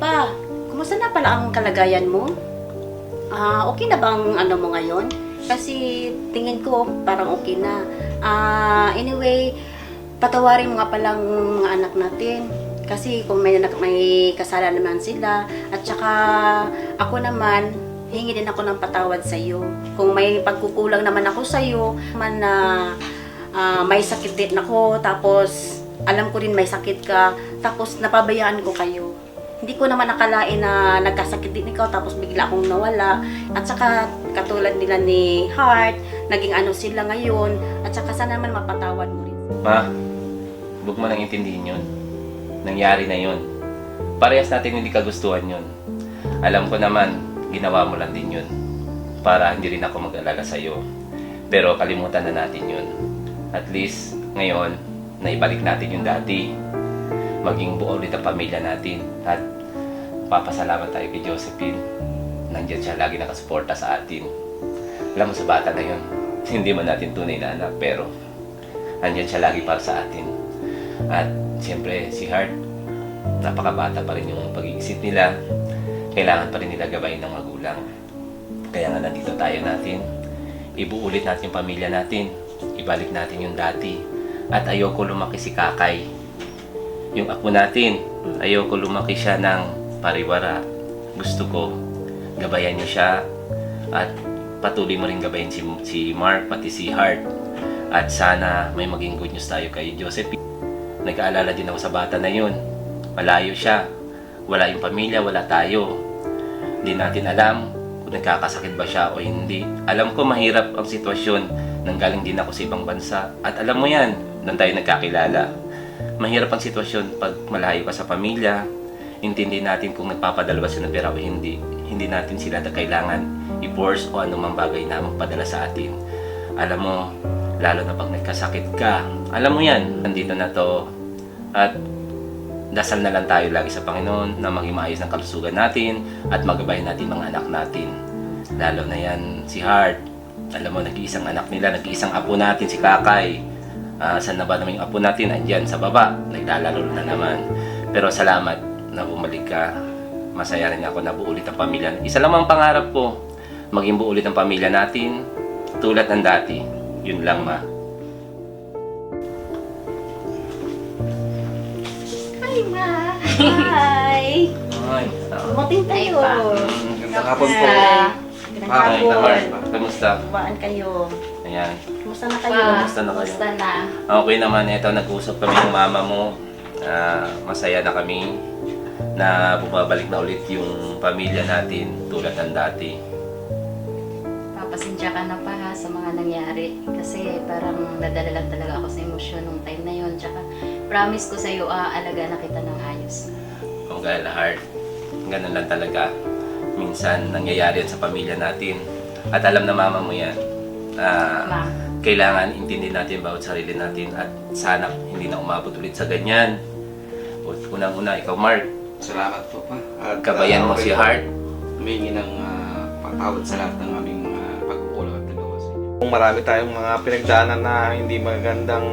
Pa, kumusta na pala ang kalagayan mo? Okay na bang ano mo ngayon? Kasi tingin ko parang okay na. Anyway, patawarin mo nga palang mga anak natin. Kasi kung may kasalanan naman sila, at saka ako naman, hingi din ako ng patawad sa iyo. Kung may pagkukulang naman ako sa iyo, man na may sakit din ako, tapos alam ko din may sakit ka, tapos napabayaan ko kayo. Hindi ko naman nakalain na nagkasakit din ikaw, tapos bigla akong nawala. At saka katulad nila ni Heart, naging ano sila ngayon, at saka sana naman mapatawad mo rin. Ma, huwag mo nang intindihin yun. Nangyari na yun. Parehas natin hindi kagustuhan yun. Alam ko naman, ginawa mo lang din yun para hindi rin ako mag-alala sa'yo. Pero kalimutan na natin yun. At least, ngayon, naibalik natin yung dati. Maging buo ulit ang pamilya natin. At papasalamat tayo kay Josephine. Nandiyan siya, lagi nakasuporta sa atin. Alam mo sa bata na yun, hindi man natin tunay na anak, pero nandiyan siya lagi para sa atin. At siyempre, si Heart, napakabata pa rin yung pag-iisip nila. Kailangan pa rin nila gabayin ng magulang. Kaya nga nandito tayo natin. Ibuulit natin yung pamilya natin. Ibalik natin yung dati. At ayoko lumaki si Kakay. Yung apo natin, ayoko lumaki siya ng pariwara. Gusto ko, gabayan niyo siya. At patuloy mo rin gabayan si Mark, pati si Heart. At sana may maging good news tayo kay Josephine. Nag-aalala din ako sa bata na yun. Malayo siya. Wala yung pamilya, wala tayo. Hindi natin alam kung nagkakasakit ba siya o hindi. Alam ko mahirap ang sitwasyon. Nanggaling din ako sa ibang bansa. At alam mo yan, nang tayo nagkakilala. Mahirap ang sitwasyon pag malayo ka sa pamilya. Intindi natin kung nagpapadala siya ng pera o hindi. Hindi natin sila na kailangan i-force o anumang bagay na magpadala sa atin. Alam mo, lalo na pag nagkasakit ka. Alam mo yan, nandito na to. At dasal na lang tayo lagi sa Panginoon na maging maayos ng kalusugan natin at magabayan natin mga anak natin. Lalo na yan si Heart. Alam mo, nag-iisang anak nila, nag-iisang apo natin, si Kakay. Saan na ba naman yung apo natin? Andyan sa baba, naglalaro na naman. Pero salamat na bumalik ka. Masaya rin ako na buo ulit ang pamilya. Isa lang ang pangarap ko, maging buo ulit ang pamilya natin, tulad ng dati. Yun lang, Ma. Hi, Ma! Hi! Ay, Dumating tayo. Gandang hapon po. Gandang Ay, hapon. Heart, kamusta? Baan kayo? Ayan. Kumusta na kayo? Kamusta na kayo? Kamusta na? Okay naman, ito nag-usap kami ng mama mo. Masaya na kami na bumabalik na ulit yung pamilya natin tulad ng dati. Papasensya ka na pa ha sa mga nangyari. Kasi parang nadala lang talaga ako sa emosyon nung time na yon. Tsaka promise ko sa'yo, alaga na kita ng ayos. Kung gala Heart, ganun lang talaga. Minsan nangyayari yan sa pamilya natin. At alam na mama mo yan. Ma, Kailangan intindihin natin bawat sarili natin at sana hindi na umabot ulit sa ganyan. Unang-una, ikaw Mark, Salamat po pa. At gabayan mo si Heart. Humingi ng patawad sa lahat ng aming pagkukulang at nagawa sa inyo. Kung marami tayong mga pinagdaanan na hindi magandang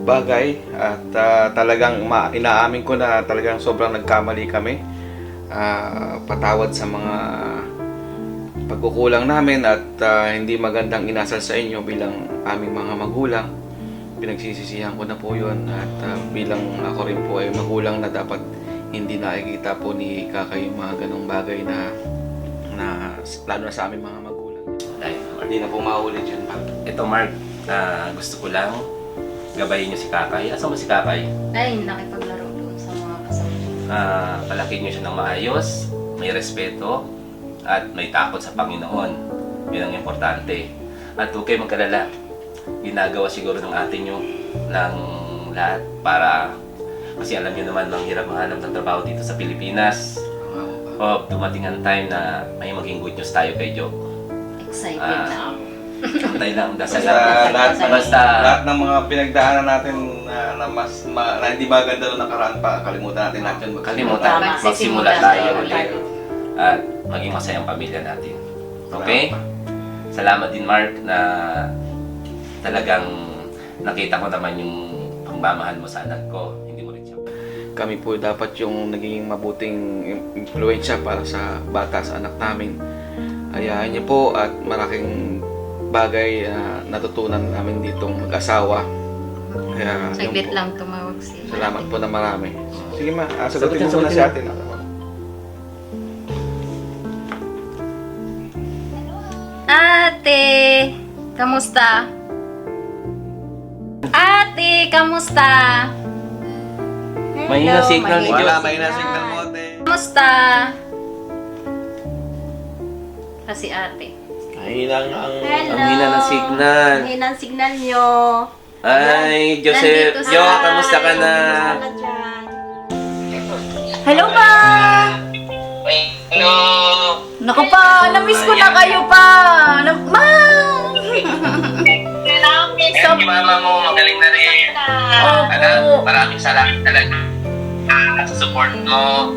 bagay at talagang inaamin ko na talagang sobrang nagkamali kami. Patawad sa mga pagkukulang namin at hindi magandang inasal sa inyo bilang aming mga magulang. Pinagsisisihan ko na po yun at bilang ako rin po ay magulang na dapat hindi nakikita po ni Kakay yung mga ganong bagay na lalo na sa aming mga magulang. Ay, Mark. Hindi na po maulit yun pa. Ito Mark, gusto ko lang gabayin niyo si Kakay. Asan mo si Kakay? ay, nakipaglaro doon sa mga kasama. Palakihin niyo siya ng maayos, may respeto, at may takot sa Panginoon. Yun ang importante. At huwag kayo magkalala. Ginagawa siguro ng ate niyo ng lahat para, kasi alam niyo naman, manghirap mahanap ng trabaho dito sa Pilipinas. O, dumating ang time na may maging good news tayo kay Joe. Excited na ako. Antay lang, dasal Basta lang. lahat ng mga pinagdaanan natin na hindi maganda noong nakaraan pa, kalimutan natin lahat yun. Kalimutan, magsimula tayo ulit. At maging masayang pamilya natin. Okay? Salamat din Mark na talagang nakita ko naman yung pagmamahal mo sa anak ko. Hindi mo rin siya. kami po dapat yung naging mabuting impluensya para sa bata, sa anak namin. Ayahan niyo po at malaking bagay natutunan namin ditong mag-asawa. Kaya, yun Saglit po. lang tumawag si Salamat po na marami. Sige ma, Sagutin, sagutin mo muna si sagutin. ate. Ate, kamusta? Ate, kamusta? Mahina signal ni Wala, Diyos. may nasignal mo ate. Kamusta? Kasi ate. Hilang ang... Hello. Ang hina ng signal. Ang hina ng signal nyo. Ay, Joseph. Nandito Jo, sa- kamusta ka na? Kamusta ka dyan? Hello pa! Hello. Naku pa, na-miss ko na kayo pa! Ma! Si mama mo, magaling na rin. Opo. Maraming salamat talaga sa support mo.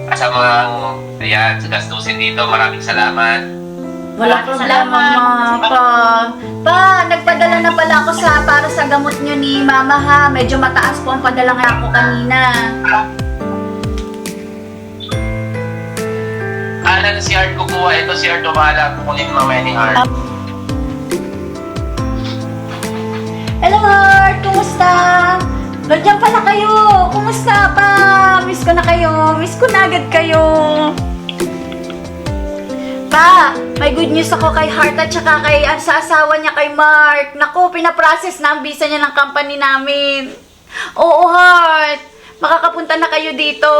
Sa mga, ayan, sa gastusin dito, maraming salamat. Wala problema, ma. Pa, nagpadala na pala ako para sa gamot nyo ni mama ha. Medyo mataas po ang padala nga ako kanina. Alan, si Art kukuha. Ito si Art Umala. Kukunin mamaya ni Art. Hello, Heart! Kumusta? Nandiyan pala kayo! Kumusta pa? Miss ko na kayo! Miss ko na agad kayo! Pa, may good news ako kay Heart at saka kay sa asawa niya kay Mark. Naku, pinaprocess na ang visa niya ng company namin. Oo, Heart! Makakapunta na kayo dito.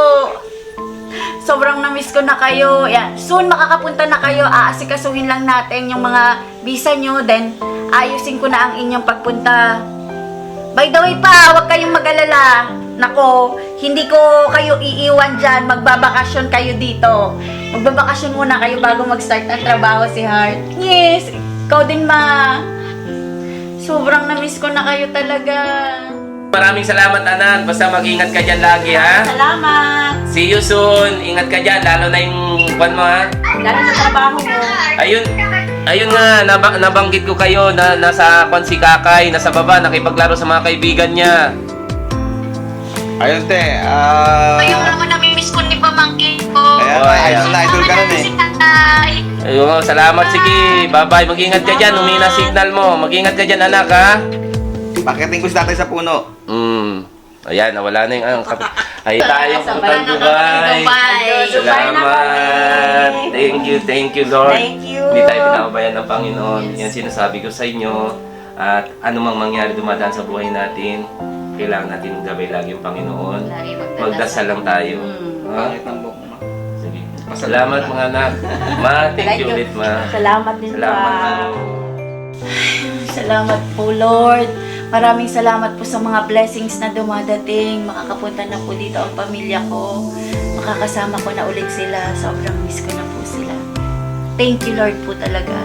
Sobrang na-miss ko na kayo. Yan. Soon makakapunta na kayo. Aasikasuhin lang natin yung mga visa nyo. Then, ayusin ko na ang inyong pagpunta. By the way pa, huwag kayong mag-alala. Nako, hindi ko kayo iiwan dyan. Magbabakasyon kayo dito. Magbabakasyon muna kayo bago mag-start ng trabaho si Heart. Yes, ikaw din ma. Sobrang na-miss ko na kayo talaga. Maraming salamat, anak. Basta mag-ingat ka dyan lagi, ha? Salamat. See you soon. Ingat ka dyan, lalo na yung buwan mo, ha? Lalo sa trabaho mo. Ayun nga, nabanggit ko kayo na nasa kwan si Kakay, nasa baba, nakipaglaro sa mga kaibigan niya. Ayun te, Ayun naman nami-miss ko ni pamangkin ko. ayan, Oh, ayan. idol ka nun eh. Ayun, salamat, sige. Bye-bye, mag-ingat ka dyan. Humina signal mo. Mag-ingat ka dyan, anak, ha? Bakitin ko si tatay sa puno. Ayan, nawala na yung ay tayo, putang Dubai. Bye. Salamat. Thank you, Lord. Thank you. Hindi tayo pinababayan ng Panginoon. Yan sinasabi ko sa inyo. At anumang mangyari dumadaan sa buhay natin, kailangan natin gabay lagi yung Panginoon. Lagi Magdasal lang tayo. Ha? Pangit ng buhok mo. Sige. Salamat mga anak. Ma, thank you ulit, ma. Salamat din Salamat pa. po. Salamat po, Lord. Maraming salamat po sa mga blessings na dumadating. Makakapunta na po dito ang pamilya ko. Makakasama ko na ulit sila. Sobrang miss ko na po sila. Thank you, Lord po talaga.